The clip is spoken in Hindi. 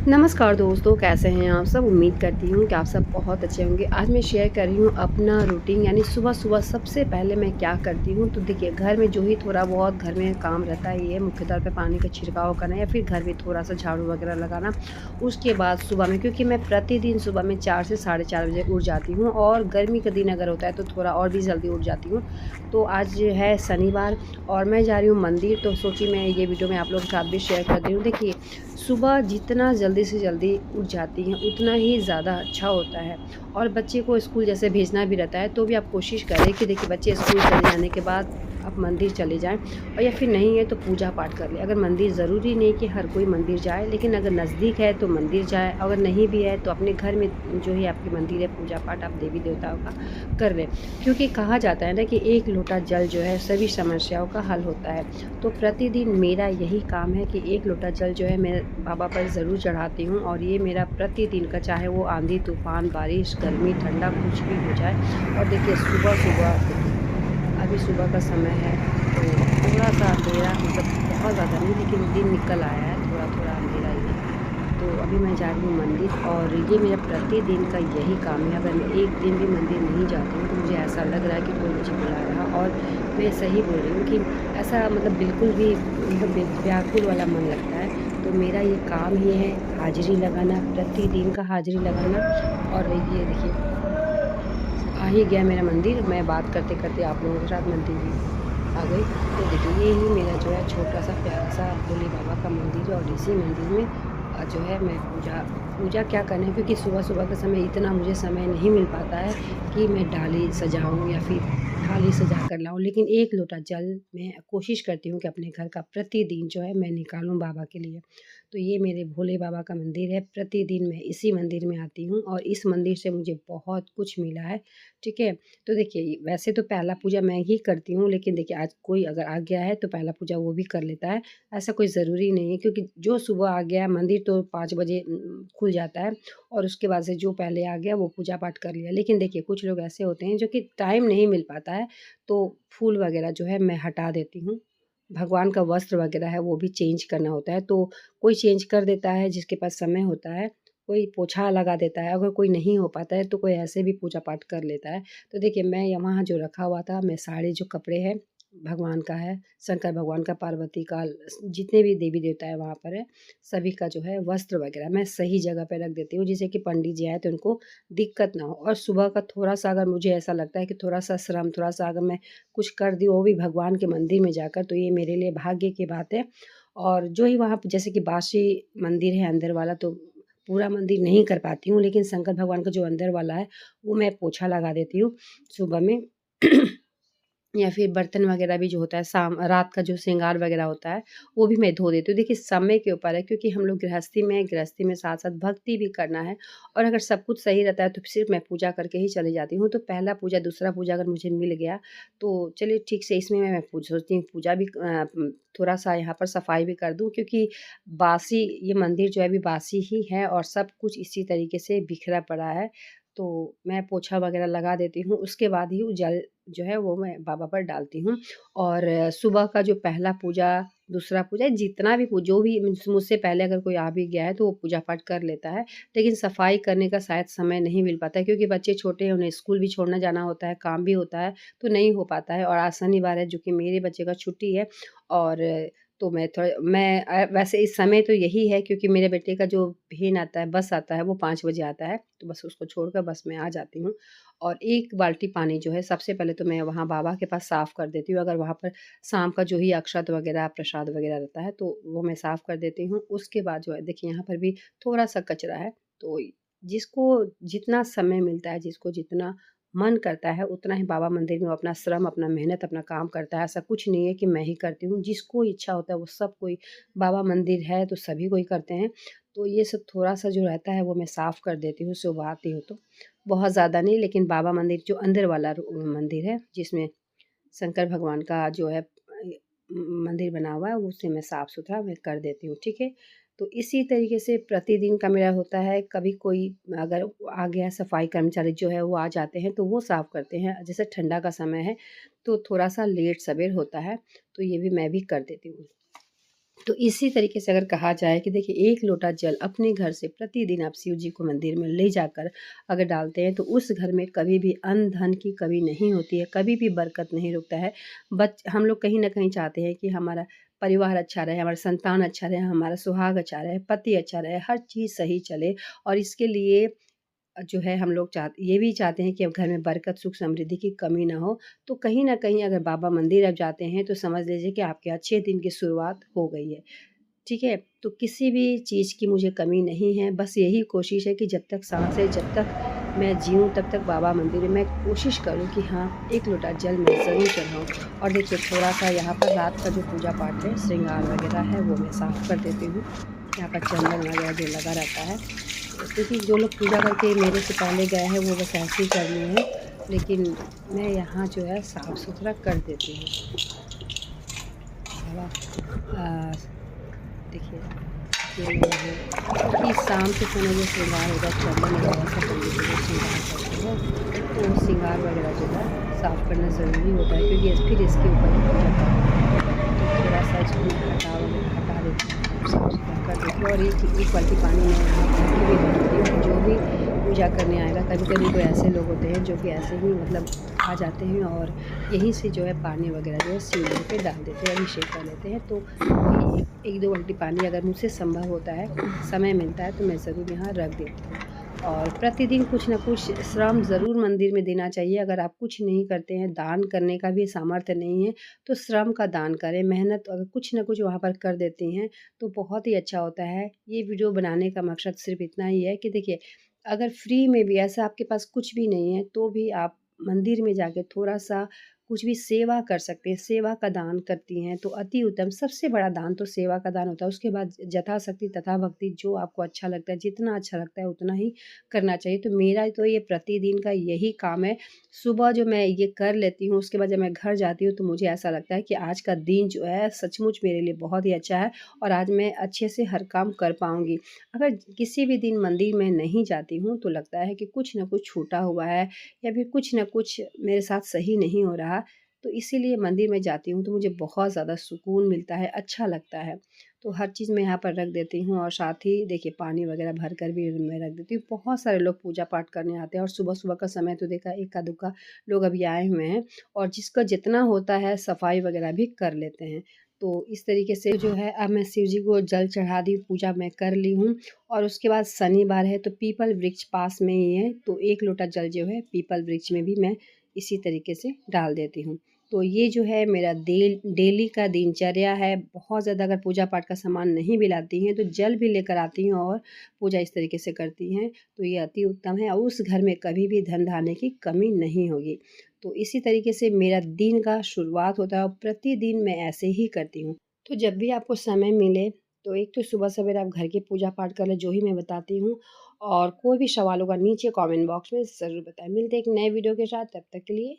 नमस्कार दोस्तों, कैसे हैं आप सब? उम्मीद करती हूँ कि आप सब बहुत अच्छे होंगे। आज मैं शेयर कर रही हूँ अपना रूटीन, यानी सुबह-सुबह सबसे पहले मैं क्या करती हूँ। तो देखिए, घर में जो ही थोड़ा बहुत घर में काम रहता है, ये मुख्य तौर पे पानी का छिड़काव करना या फिर घर में थोड़ा-सा झाड़ू वगैरह लगाना। उसके बाद सुबह में, क्योंकि मैं प्रतिदिन सुबह में 4 से साढ़े 4 बजे उठ जाती हूँ और गर्मी का दिन अगर होता है तो थोड़ा और भी जल्दी उठ जाती हूँ। तो आज है शनिवार और मैं जा रही हूँ मंदिर, तो सोची मैं ये वीडियो मैं आप लोगों के साथ भी शेयर कर रही हूँ। देखिए, सुबह जितना जल्दी से जल्दी उठ जाती हैं, उतना ही ज़्यादा अच्छा होता है। और बच्चे को स्कूल जैसे भेजना भी रहता है, तो भी आप कोशिश करें कि देखिए बच्चे स्कूल चले जाने के बाद आप मंदिर चले जाएँ, और या फिर नहीं है तो पूजा पाठ कर लें। अगर मंदिर ज़रूरी नहीं कि हर कोई मंदिर जाए, लेकिन अगर नज़दीक है तो मंदिर जाए, अगर नहीं भी है तो अपने घर में जो है आपकी मंदिर है, पूजा पाठ आप देवी-देवताओं का कर लें। क्योंकि कहा जाता है ना कि एक लोटा जल जो है सभी समस्याओं का हल होता है। तो प्रतिदिन मेरा यही काम है कि 1 लोटा जल जो है मैं बाबा पर ज़रूर चढ़ाती हूँ, और ये मेरा प्रतिदिन का, चाहे वो आंधी, तूफ़ान, बारिश, गर्मी, ठंडा कुछ भी हो जाए। और देखिए सुबह-सुबह देखिए, अभी सुबह का समय है, तो थोड़ा-सा अंधेरा, मतलब बहुत ज़्यादा नहीं, लेकिन दिन निकल आया है, थोड़ा-थोड़ा अंधेरा ही है। तो अभी मैं जा रही हूँ मंदिर, और ये मेरा प्रतिदिन का यही काम है। अगर मैं एक दिन भी मंदिर नहीं जाती हूँ तो मुझे ऐसा लग रहा है कि कोई मुझे बुला रहा है, और मैं सही बोल रही हूँ कि ऐसा, मतलब बिल्कुल भी, मतलब व्याकुल वाला मन लगता है। तो मेरा ये काम ही है हाज़िरी लगाना, प्रतिदिन का हाज़िरी लगाना। और ये देखिए, आ ही गया मेरा मंदिर, मैं बात करते-करते आप लोगों के साथ मंदिर भी आ गई। तो देखिए, ये ही मेरा जो है छोटा-सा प्यारा-सा भोले बाबा का मंदिर है, और इसी मंदिर में जो है मैं पूजा पूजा क्या करना है, क्योंकि सुबह-सुबह के समय इतना मुझे समय नहीं मिल पाता है कि मैं डाली सजाऊँ या फिर थाली सजा कर लाऊँ। लेकिन 1 लोटा जल मैं कोशिश करती हूँ कि अपने घर का प्रतिदिन जो है मैं निकालूँ बाबा के लिए। तो ये मेरे भोले बाबा का मंदिर है, प्रतिदिन मैं इसी मंदिर में आती हूँ, और इस मंदिर से मुझे बहुत कुछ मिला है, ठीक है? तो देखिए, वैसे तो पहला पूजा मैं ही करती हूँ, लेकिन देखिए आज कोई अगर आ गया है तो पहला पूजा वो भी कर लेता है। ऐसा कोई ज़रूरी नहीं है, क्योंकि जो सुबह आ गया, मंदिर तो 5 बजे खुल जाता है, और उसके बाद से जो पहले आ गया वो पूजा पाठ कर लिया। लेकिन देखिए, कुछ लोग ऐसे होते हैं जो कि टाइम नहीं मिल पाता है, तो फूल वगैरह जो है मैं हटा देती हूँ। भगवान का वस्त्र वगैरह है वो भी चेंज करना होता है, तो कोई चेंज कर देता है जिसके पास समय होता है, कोई पोछा लगा देता है, अगर कोई नहीं हो पाता है तो कोई ऐसे भी पूजा पाठ कर लेता है। तो देखिए, मैं वहाँ जो रखा हुआ था, मैं सारे जो कपड़े हैं, भगवान का है, शंकर भगवान का, पार्वती का, जितने भी देवी-देवता हैं वहाँ पर है, सभी का जो है वस्त्र वगैरह मैं सही जगह पे रख देती हूँ, जिससे कि पंडित जी आए तो उनको दिक्कत ना हो। और सुबह का थोड़ा-सा अगर मुझे ऐसा लगता है कि थोड़ा-सा श्रम, थोड़ा-सा अगर मैं कुछ कर दी, वो भी भगवान के मंदिर में जाकर, तो ये मेरे लिए भाग्य की बात है। और जो ही वहाँ पे, जैसे कि बासी मंदिर है अंदर वाला, तो पूरा मंदिर नहीं कर पाती हूँ, लेकिन शंकर भगवान का जो अंदर वाला है, वो मैं पोछा लगा देती हूँ सुबह में। या फिर बर्तन वगैरह भी जो होता है, शाम रात का जो श्रृंगार वगैरह होता है, वो भी मैं धो देती हूँ। देखिए, समय के ऊपर है, क्योंकि हम लोग गृहस्थी में साथ-साथ भक्ति भी करना है, और अगर सब कुछ सही रहता है तो सिर्फ़ मैं पूजा करके ही चली जाती हूँ। तो पहला पूजा, दूसरा पूजा अगर मुझे मिल गया तो चलिए ठीक से, इसमें मैं सोचती हूँ पूजा भी थोड़ा-सा यहाँ पर सफाई भी कर दूँ, क्योंकि बासी ये मंदिर जो है अभी बासी ही है, और सब कुछ इसी तरीके से बिखरा पड़ा है। तो मैं पोछा वगैरह लगा देती हूँ, उसके बाद ही वो जल जो है वो मैं बाबा पर डालती हूँ। और सुबह का जो पहला पूजा, दूसरा पूजा, जितना भी जो भी मुझसे पहले अगर कोई आ भी गया है तो वो पूजा पाठ कर लेता है। लेकिन सफाई करने का शायद समय नहीं मिल पाता है, क्योंकि बच्चे छोटे हैं, उन्हें स्कूल भी छोड़ना जाना होता है, काम भी होता है, तो नहीं हो पाता है। और आज शनिवार है, जो कि मेरे बच्चे का छुट्टी है, और तो वैसे इस समय तो यही है, क्योंकि मेरे बेटे का जो वेन आता है, बस आता है, वो 5 बजे आता है, तो बस उसको छोड़कर बस मैं आ जाती हूँ। और 1 बाल्टी पानी जो है, सबसे पहले तो मैं वहाँ बाबा के पास साफ़ कर देती हूँ। अगर वहाँ पर शाम का जो ही अक्षत वगैरह, प्रसाद वगैरह रहता है, तो वो मैं साफ़ कर देती हूँ। उसके बाद जो है, देखिए यहाँ पर भी थोड़ा-सा कचरा है, तो जिसको जितना समय मिलता है, जिसको जितना मन करता है, उतना ही बाबा मंदिर में वो अपना श्रम, अपना मेहनत, अपना काम करता है। ऐसा कुछ नहीं है कि मैं ही करती हूँ, जिसको इच्छा होता है वो सब कोई, बाबा मंदिर है तो सभी कोई करते हैं। तो ये सब थोड़ा-सा जो रहता है वो मैं साफ़ कर देती हूँ, सुबह आती हूँ तो। बहुत ज़्यादा नहीं, लेकिन बाबा मंदिर जो अंदर वाला मंदिर है, जिसमें शंकर भगवान का जो है मंदिर बना हुआ है, उसे मैं साफ़-सुथरा मैं कर देती हूँ, ठीक है? तो इसी तरीके से प्रतिदिन का मेरा होता है। कभी कोई अगर आ गया, सफाई कर्मचारी जो है वो आ जाते हैं, तो वो साफ़ करते हैं। जैसे ठंडा का समय है, तो थोड़ा-सा लेट सवेर होता है, तो ये भी मैं भी कर देती हूँ। तो इसी तरीके से अगर कहा जाए कि देखिए 1 लोटा जल अपने घर से प्रतिदिन आप शिव जी को मंदिर में ले जाकर अगर डालते हैं तो उस घर में कभी भी अन्न धन की कमी नहीं होती है, कभी भी बरकत नहीं रुकता है। हम लोग कहीं न कहीं चाहते हैं कि हमारा परिवार अच्छा रहे, हमारा संतान अच्छा रहे, हमारा सुहाग अच्छा रहे, पति अच्छा रहे, हर चीज़ सही चले और इसके लिए जो है हम लोग ये भी चाहते हैं कि अब घर में बरकत, सुख, समृद्धि की कमी ना हो। तो कहीं न कहीं अगर बाबा मंदिर आप जाते हैं तो समझ लीजिए कि आपके अच्छे दिन की शुरुआत हो गई है। ठीक है? तो किसी भी चीज़ की मुझे कमी नहीं है, बस यही कोशिश है कि जब तक साँस है, जब तक मैं जीऊँ तब तक बाबा मंदिर में मैं कोशिश करूँ कि हाँ, 1 लोटा जल मैं ज़रूर चढ़ाऊँ। और देखिए थोड़ा-सा यहाँ पर रात का जो पूजा पाठ है, श्रृंगार वगैरह है वो मैं साफ़ कर देती हूँ। यहाँ पर चंदन वगैरह जो लगा रहता है, क्योंकि जो लोग पूजा करके मेरे से पहले गए हैं वो बस ऐसे ही कर लिए हैं, लेकिन मैं यहाँ जो है साफ़-सुथरा कर देती हूँ। बाबा देखिए ये लोग हैं, क्योंकि शाम के समय जो श्रृंगार होता है चंदन वगैरह से पंडित जी लोग श्रृंगार करते हैं, तो वो श्रृंगार वगैरह जो है साफ़ करना ज़रूरी होता है, क्योंकि फिर इसके ऊपर ही पूजा पाठ होता है। तो थोड़ा-सा इसको मैं हटा देती हूँ, साफ़-सुथरा कर देती हूँ और एक बाल्टी पानी मैं यहाँ भर के भी रखती हूँ कि जो भी पूजा करने आएगा, कभी-कभी तो ऐसे लोग होते हैं जो कि ऐसे ही मतलब आ जाते हैं और यहीं से जो है पानी वगैरह जो है शिवलिंग पे डाल देते हैं, अभिषेक कर लेते हैं। तो वही 1-2 बाल्टी पानी अगर मुझसे संभव होता है, समय मिलता है तो मैं ज़रूर यहाँ रख देती हूँ। और प्रतिदिन कुछ न कुछ श्रम ज़रूर मंदिर में देना चाहिए। अगर आप कुछ नहीं करते हैं, दान करने का भी सामर्थ्य नहीं है, तो श्रम का दान करें। मेहनत अगर कुछ न कुछ वहाँ पर कर देती हैं, तो बहुत ही अच्छा होता है। ये वीडियो बनाने का मकसद सिर्फ़ इतना ही है कि देखिए, अगर फ्री में भी ऐसा आपके पास कुछ भी नहीं है, तो भी आप मंदिर में जाके थोड़ा-सा कुछ भी सेवा कर सकते हैं, सेवा का दान करती हैं तो अति उत्तम। सबसे बड़ा दान तो सेवा का दान होता है, उसके बाद यथाशक्ति तथा भक्ति जो आपको अच्छा लगता है, जितना अच्छा लगता है उतना ही करना चाहिए। तो मेरा तो ये प्रतिदिन का यही काम है। सुबह जो मैं ये कर लेती हूँ, उसके बाद जब मैं घर जाती हूँ तो मुझे ऐसा लगता है कि आज का दिन जो है सचमुच मेरे लिए बहुत ही अच्छा है और आज मैं अच्छे से हर काम कर पाऊँगी। अगर किसी भी दिन मंदिर में नहीं जाती हूँ तो लगता है कि कुछ न कुछ छूटा हुआ है या फिर कुछ न कुछ मेरे साथ सही नहीं हो रहा, तो इसीलिए मंदिर में जाती हूँ तो मुझे बहुत ज़्यादा सुकून मिलता है, अच्छा लगता है। तो हर चीज़ मैं यहाँ पर रख देती हूँ और साथ ही देखिए पानी वगैरह भर कर भी मैं रख देती हूँ। बहुत सारे लोग पूजा पाठ करने आते हैं और सुबह-सुबह का समय तो देखा इक्का-दुक्का लोग अभी आए हुए हैं और जिसका जितना होता है सफाई वगैरह भी कर लेते हैं। तो इस तरीके से जो है अब मैं शिव जी को जल चढ़ा दी, पूजा मैं कर ली हूँ और उसके बाद शनिवार है तो पीपल वृक्ष पास में ही है, तो 1 लोटा जल जो है पीपल वृक्ष में भी मैं इसी तरीके से डाल देती हूँ। तो ये जो है मेरा डेली का दिनचर्या है। बहुत ज़्यादा अगर पूजा पाठ का सामान नहीं भी लाती हैं तो जल भी लेकर आती हूँ और पूजा इस तरीके से करती हैं, तो ये अति उत्तम है और उस घर में कभी भी धन धान्य की कमी नहीं होगी। तो इसी तरीके से मेरा दिन का शुरुआत होता है और प्रतिदिन मैं ऐसे ही करती हूँ। तो जब भी आपको समय मिले तो एक तो सुबह सवेरे आप घर की पूजा पाठ कर लें, जो ही मैं बताती हूँ और कोई भी सवाल होगा नीचे कमेंट बॉक्स में ज़रूर बताएँ। मिलते हैं एक नए वीडियो के साथ, तब तक के लिए